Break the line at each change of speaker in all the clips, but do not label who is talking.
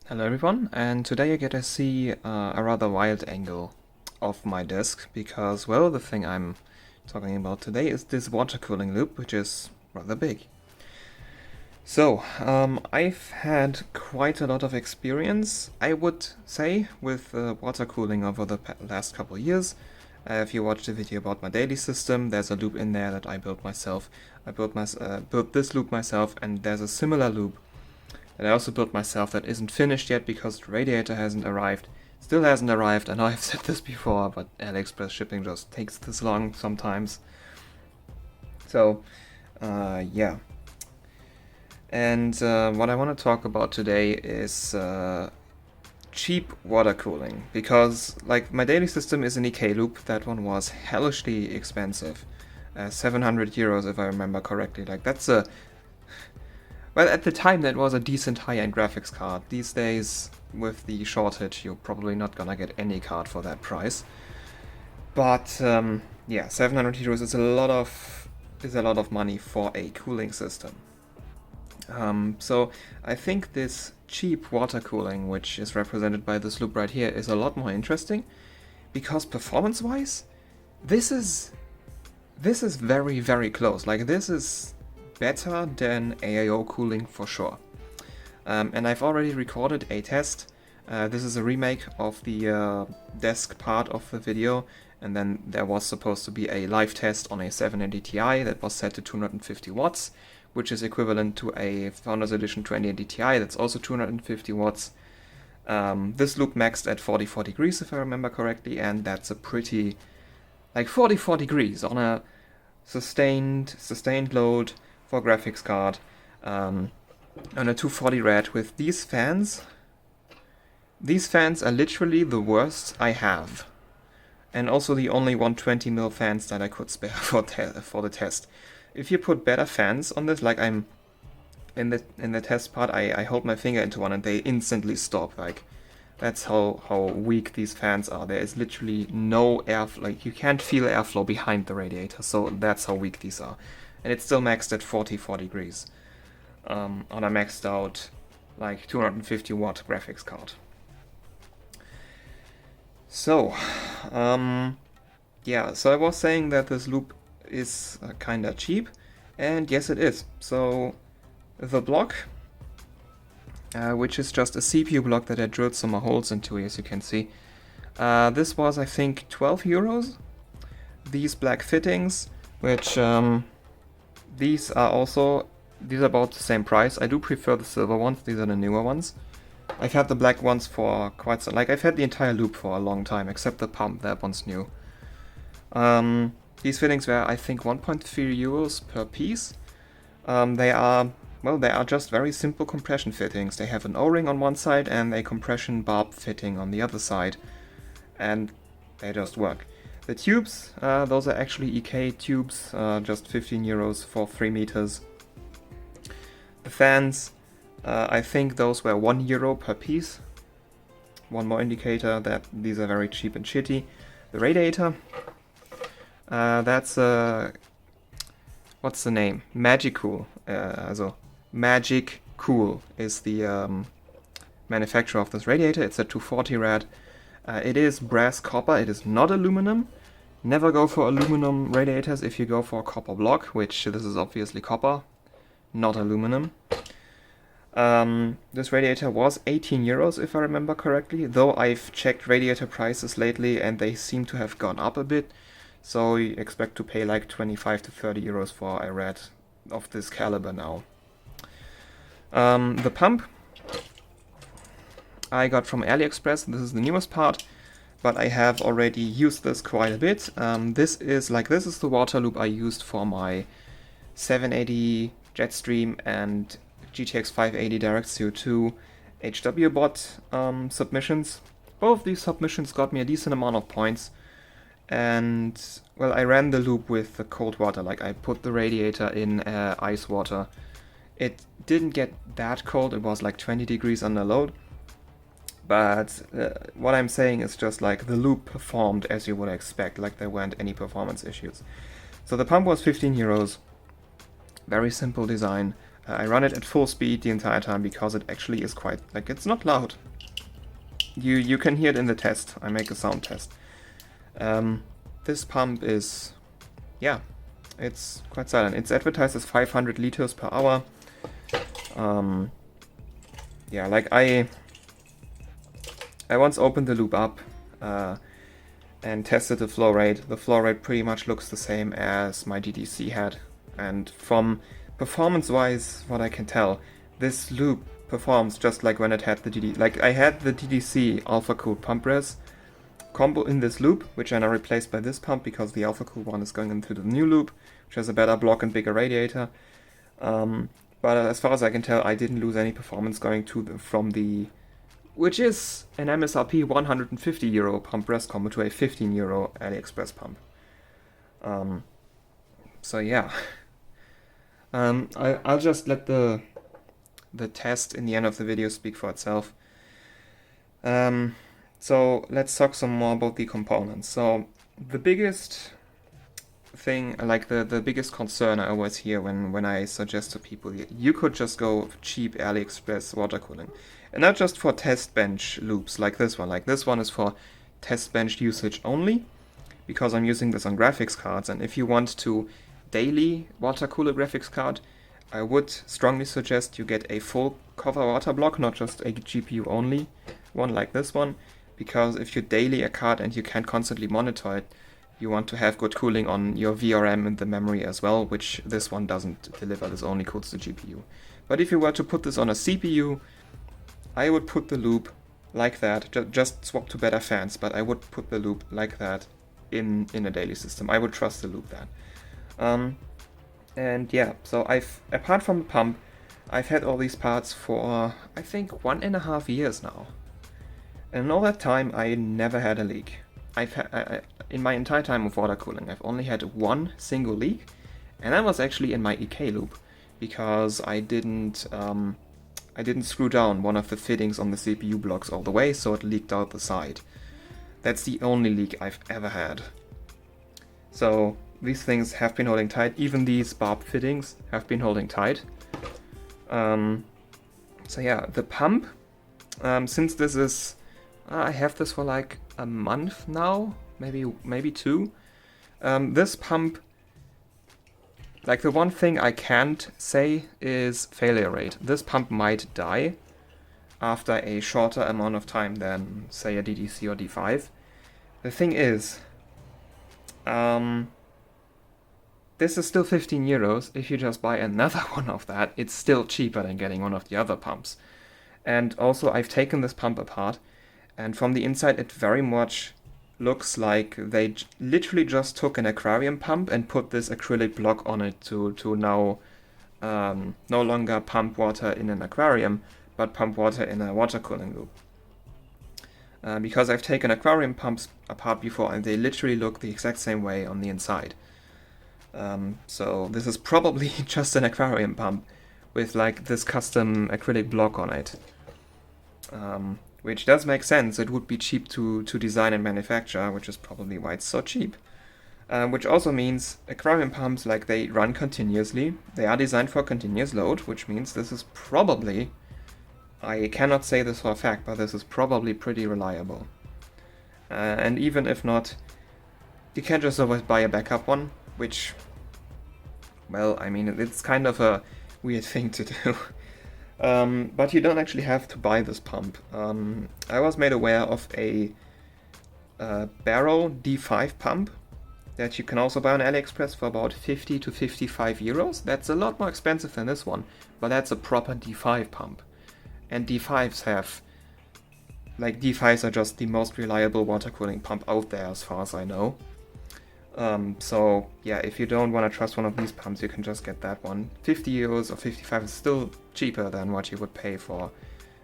Hello everyone, and today you get to see a rather wild angle of my desk because, well, the thing I'm talking about today is this water cooling loop, which is rather big. So, I've had quite a lot of experience, I would say, with water cooling over the last couple of years. If you watched the video about my daily system, there's a loop in there that I built myself. I built this loop myself, and there's a similar loop that I also built myself that isn't finished yet because the radiator hasn't arrived. Still hasn't arrived. I know I've said this before, but Aliexpress shipping just takes this long sometimes. So, yeah. And what I want to talk about today is cheap water cooling, because like my daily system is an EK loop. That one was hellishly expensive, 700 euros if I remember correctly. Like that's a well, at the time that was a decent high-end graphics card. These days, with the shortage, you're probably not gonna get any card for that price. But yeah, 700 euros is a lot of money for a cooling system. So I think this cheap water cooling, which is represented by this loop right here, is a lot more interesting because performance-wise, this is very, very close. Like this is better than AIO cooling for sure. And I've already recorded a test. This is a remake of the desk part of the video, and then there was supposed to be a live test on a 780 Ti that was set to 250 watts, which is equivalent to a Founders Edition 2080 Ti that's also 250 watts. This loop maxed at 44 degrees if I remember correctly, and that's a pretty, like 44 degrees on a sustained load for graphics card on a 240 rad with these fans. These fans are literally the worst I have, and also the only 120mm fans that I could spare for the test. If you put better fans on this, like I'm in the test part, I hold my finger into one and they instantly stop. Like that's how weak these fans are. There is literally no air, like you can't feel airflow behind the radiator, so that's how weak these are. And it's still maxed at 44 degrees on a maxed out like 250 watt graphics card. So, yeah, so I was saying that this loop is kinda cheap, and yes it is. So the block, which is just a CPU block that I drilled some more holes into, as you can see, this was I think 12 euros. These black fittings, which these are about the same price. I do prefer the silver ones, these are the newer ones. I've had the black ones for quite some, like I've had the entire loop for a long time, except the pump, that one's new. These fittings were I think 1.3 euros per piece. They are just very simple compression fittings. They have an O-ring on one side and a compression barb fitting on the other side, and they just work. The tubes, those are actually EK tubes, just 15 euros for 3 meters. The fans, I think those were 1 euro per piece. One more indicator that these are very cheap and shitty. The radiator, that's what's the name? Magicool. Magic Cool is the manufacturer of this radiator. It's a 240 rad. It is brass copper, it is not aluminum. Never go for aluminum radiators if you go for a copper block, which this is obviously copper, not aluminum. This radiator was 18 euros if I remember correctly, though I've checked radiator prices lately and they seem to have gone up a bit, so you expect to pay like 25 to 30 euros for a rad of this caliber now. The pump I got from Aliexpress. This is the newest part, but I have already used this quite a bit. This is the water loop I used for my 780 Jetstream and GTX 580 Direct CO2 HW bot submissions. Both these submissions got me a decent amount of points, and well, I ran the loop with the cold water. Like I put the radiator in ice water. It didn't get that cold, it was like 20 degrees under load. But what I'm saying is just like the loop performed as you would expect, like there weren't any performance issues. So the pump was 15 euros, very simple design. I run it at full speed the entire time because it actually is quite, like, it's not loud. You can hear it in the test. I make a sound test. This pump is, yeah, it's quite silent. It's advertised as 500 liters per hour. Yeah, like I once opened the loop up and tested the flow rate. The flow rate pretty much looks the same as my DDC had. And from performance-wise, what I can tell, this loop performs just like when it had the DDC. Like I had the DDC alpha-cooled pump res combo in this loop, which I now replaced by this pump because the alpha-cooled one is going into the new loop, which has a better block and bigger radiator. But as far as I can tell, I didn't lose any performance going to from the, which is an MSRP 150 euro pump res combo to a 15 euro Aliexpress pump. So yeah. I'll just let the test in the end of the video speak for itself. So let's talk some more about the components. So the biggest thing, like the biggest concern I always hear when I suggest to people, you could just go cheap Aliexpress watercooling. And not just for test bench loops like this one. Like this one is for test bench usage only, because I'm using this on graphics cards. And if you want to daily water cooler graphics card, I would strongly suggest you get a full cover water block, not just a GPU only one like this one, because if you daily a card and you can't constantly monitor it, you want to have good cooling on your VRM and the memory as well, which this one doesn't deliver. This only cools the GPU. But if you were to put this on a CPU, I would put the loop like that, just swap to better fans, but I would put the loop like that in a daily system. I would trust the loop that. And yeah, so apart from the pump, I've had all these parts for, I think, 1.5 years now. And in all that time, I never had a leak. In my entire time of water cooling, I've only had one single leak, and that was actually in my EK loop, because I didn't screw down one of the fittings on the CPU blocks all the way, so it leaked out the side. That's the only leak I've ever had. So these things have been holding tight. Even these barb fittings have been holding tight. So yeah, the pump, since this is, I have this for like a month now, maybe two. This pump, like the one thing I can't say is failure rate. This pump might die after a shorter amount of time than, say, a DDC or D5. The thing is, this is still 15 euros. If you just buy another one of that, it's still cheaper than getting one of the other pumps. And also, I've taken this pump apart, and from the inside it very much looks like they literally just took an aquarium pump and put this acrylic block on it to now no longer pump water in an aquarium, but pump water in a water cooling loop. Because I've taken aquarium pumps apart before, and they literally look the exact same way on the inside. So this is probably just an aquarium pump with like this custom acrylic block on it. Which does make sense. It would be cheap to design and manufacture, which is probably why it's so cheap. Which also means aquarium pumps, like, they run continuously. They are designed for continuous load, which means this is probably, I cannot say this for a fact, but this is probably pretty reliable. And even if not, you can just always buy a backup one, which, well, I mean, it's kind of a weird thing to do. But you don't actually have to buy this pump. I was made aware of a Barrow D5 pump that you can also buy on Aliexpress for about 50 to 55 euros. That's a lot more expensive than this one, but that's a proper D5 pump. And D5s have, like, D5s are just the most reliable water cooling pump out there as far as I know. So yeah, if you don't want to trust one of these pumps, you can just get that one. 50 euros or 55 is still cheaper than what you would pay for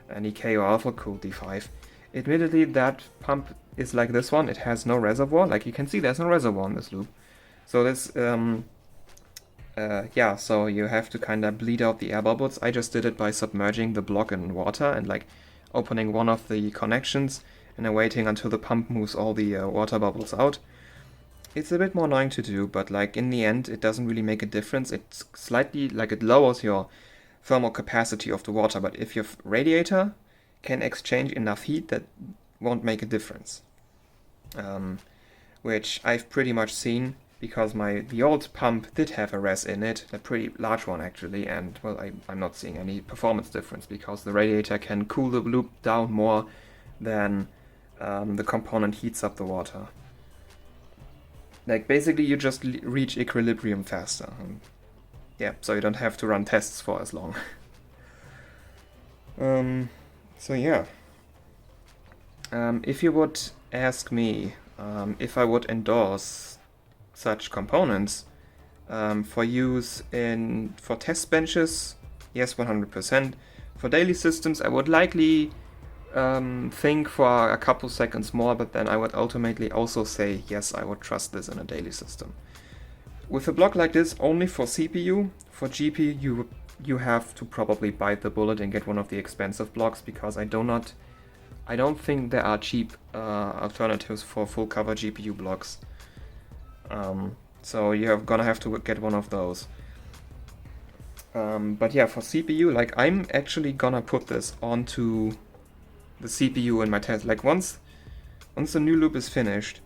an EK or Alpha Cool D5. Admittedly, that pump is like this one. It has no reservoir. Like you can see, there's no reservoir in this loop. So this, yeah, so you have to kind of bleed out the air bubbles. I just did it by submerging the block in water and like opening one of the connections and then waiting until the pump moves all the water bubbles out. It's a bit more annoying to do, but like in the end, it doesn't really make a difference. It's slightly, like, it lowers your thermal capacity of the water, but if your radiator can exchange enough heat, that won't make a difference. Which I've pretty much seen, because the old pump did have a res in it, a pretty large one actually, and well, I'm not seeing any performance difference because the radiator can cool the loop down more than the component heats up the water. Like basically you just reach equilibrium faster. Yeah, so you don't have to run tests for as long. So yeah. If you would ask me if I would endorse such components for use for test benches, yes, 100%. For daily systems, I would likely think for a couple seconds more, but then I would ultimately also say, yes, I would trust this in a daily system. With a block like this, only for CPU, for GPU, you have to probably bite the bullet and get one of the expensive blocks, because I don't think there are cheap alternatives for full cover GPU blocks. So you're gonna have to get one of those. But yeah, for CPU, like I'm actually gonna put this onto the CPU in my test. Like once the new loop is finished,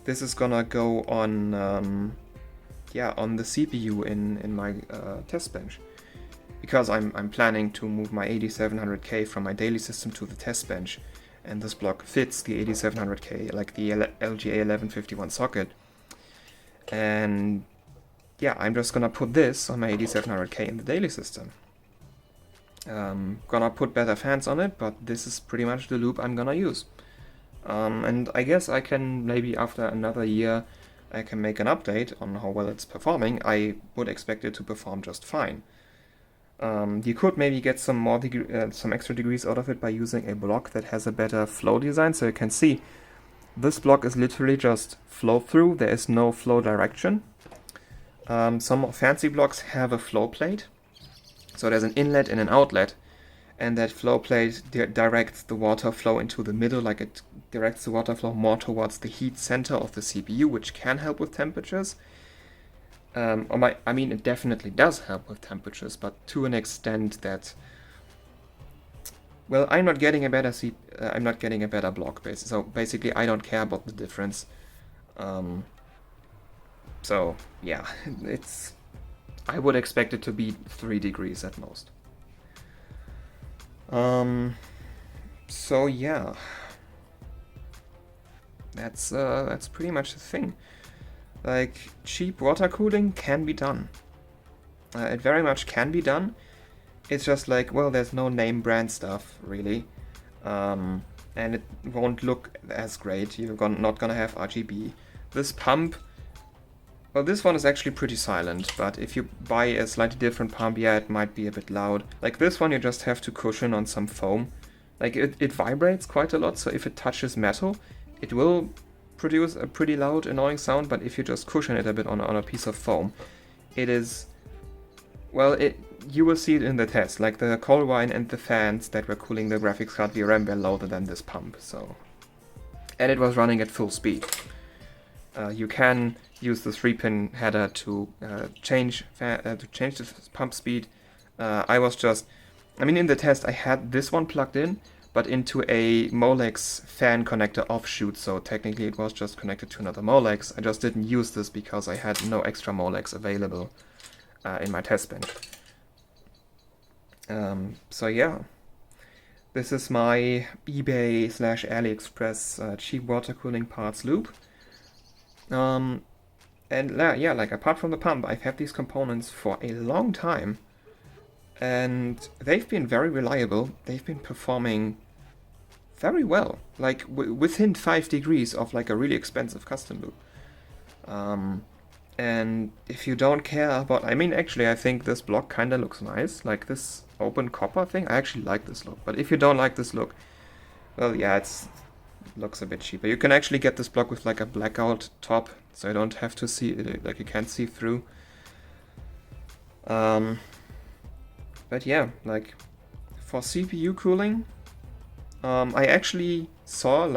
this is gonna go on on the CPU in my test bench, because I'm planning to move my 8700K from my daily system to the test bench, and this block fits the 8700K, like the LGA 1151 socket. And yeah, I'm just gonna put this on my 8700K in the daily system. Gonna put better fans on it, but this is pretty much the loop I'm gonna use. And I guess I can, maybe after another year, I can make an update on how well it's performing. I would expect it to perform just fine. You could maybe get some extra degrees out of it by using a block that has a better flow design. So you can see this block is literally just flow through. There is no flow direction. Some fancy blocks have a flow plate. So there's an inlet and an outlet, and that flow plate directs the water flow into the middle, like it directs the water flow more towards the heat center of the CPU, which can help with temperatures. It definitely does help with temperatures, but to an extent that, well, I'm not getting a better block base. So basically, I don't care about the difference. So yeah, I would expect it to be 3 degrees at most. So yeah, that's pretty much the thing. Like, cheap water cooling can be done. It very much can be done. It's just like, well, there's no name brand stuff really, and it won't look as great. You're not gonna have RGB. This pump. Well, this one is actually pretty silent, but if you buy a slightly different pump, yeah, it might be a bit loud. Like this one, you just have to cushion on some foam. Like it vibrates quite a lot, so if it touches metal, it will produce a pretty loud, annoying sound, but if you just cushion it a bit on a piece of foam, it is... Well, you will see it in the test, like the cold wine and the fans that were cooling the graphics card VRM were louder than this pump, so... And it was running at full speed. You can use the 3-pin header to change the pump speed. In the test I had this one plugged in, but into a Molex fan connector offshoot, so technically it was just connected to another Molex. I just didn't use this because I had no extra Molex available in my test bench. So yeah, this is my eBay / Aliexpress cheap water cooling parts loop. And yeah, like apart from the pump, I've had these components for a long time, and they've been very reliable. They've been performing very well, like within 5 degrees of like a really expensive custom loop. And if you don't care about, actually I think this block kind of looks nice, like this open copper thing. I actually like this look, but if you don't like this look, well, yeah, it looks a bit cheaper. You can actually get this block with like a blackout top, so you don't have to see it, like you can't see through. But yeah, like for CPU cooling, I actually saw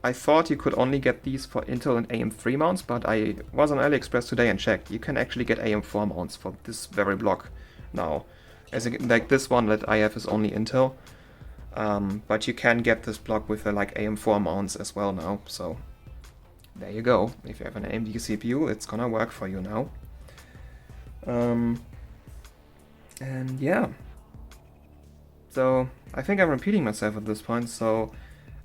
I thought you could only get these for Intel and AM3 mounts, but I was on AliExpress today and checked. You can actually get AM4 mounts for this very block now. like this one that I have is only Intel, but you can get this block with like AM4 mounts as well now. So there you go. If you have an AMD CPU, it's gonna work for you now. And yeah. So I think I'm repeating myself at this point, so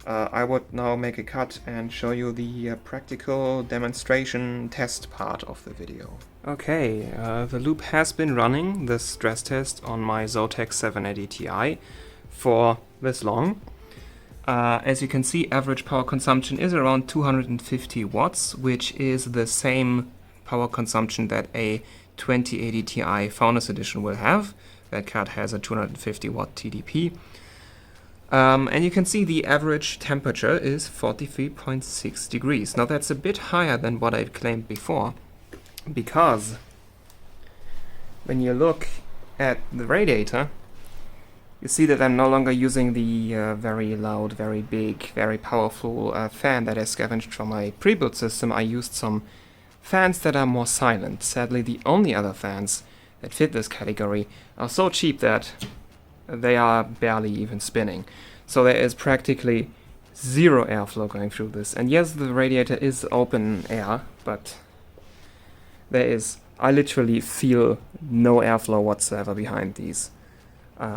I would now make a cut and show you the practical demonstration test part of the video. Okay, the loop has been running, the stress test, on my Zotac 780 Ti for this long. As you can see, average power consumption is around 250 watts, which is the same power consumption that a 2080 Ti Founders Edition will have. That card has a 250 watt TDP. And you can see the average temperature is 43.6 degrees. Now that's a bit higher than what I claimed before, because when you look at the radiator, you see that I'm no longer using the very loud, very big, very powerful fan that I scavenged from my pre-built system. I used some fans that are more silent. Sadly, the only other fans that fit this category are so cheap that they are barely even spinning. So there is practically zero airflow going through this. And yes, the radiator is open air, but I literally feel no airflow whatsoever behind these.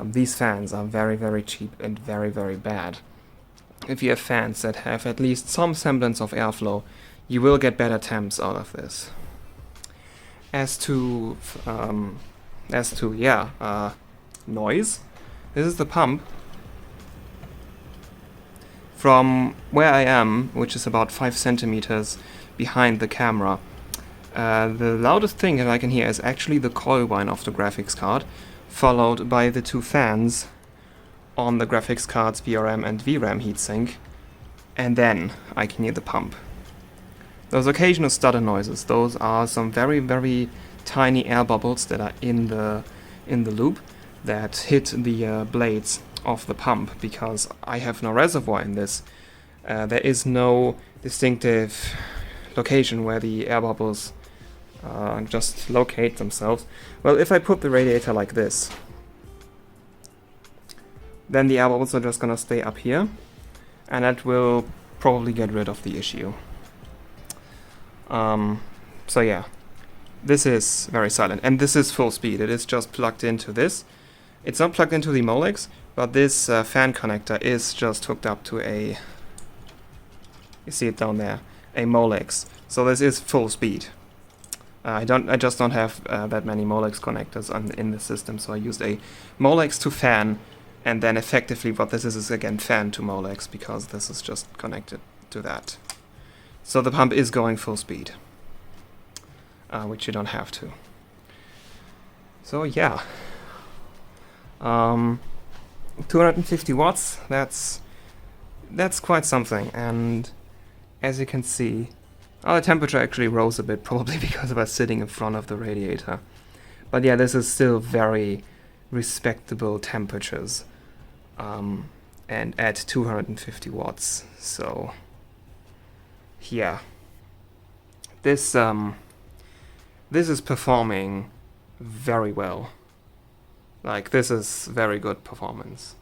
These fans are very, very cheap and very, very bad. If you have fans that have at least some semblance of airflow, you will get better temps out of this. As to noise, this is the pump. From where I am, which is about 5 centimeters behind the camera, the loudest thing that I can hear is actually the coil whine of the graphics card, followed by the two fans on the graphics card's VRM and VRAM heatsink, and then I can hear the pump. Those occasional stutter noises, those are some very, very tiny air bubbles that are in the loop that hit the blades of the pump, because I have no reservoir in this. There is no distinctive location where the air bubbles just locate themselves. Well, if I put the radiator like this, then the air bubbles are just gonna stay up here, and that will probably get rid of the issue. So yeah, this is very silent, and this is full speed. It is just plugged into this. It's not plugged into the Molex, but this fan connector is just hooked up to a, you see it down there, a Molex. So this is full speed. I just don't have that many Molex connectors in the system, so I used a Molex to fan, and then effectively what this is again fan to Molex, because this is just connected to that. So the pump is going full speed, which you don't have to. So yeah, 250 watts, that's quite something. And as you can see, the temperature actually rose a bit, probably because I was sitting in front of the radiator. But yeah, this is still very respectable temperatures, and at 250 watts. So yeah, this is performing very well. Like, this is very good performance.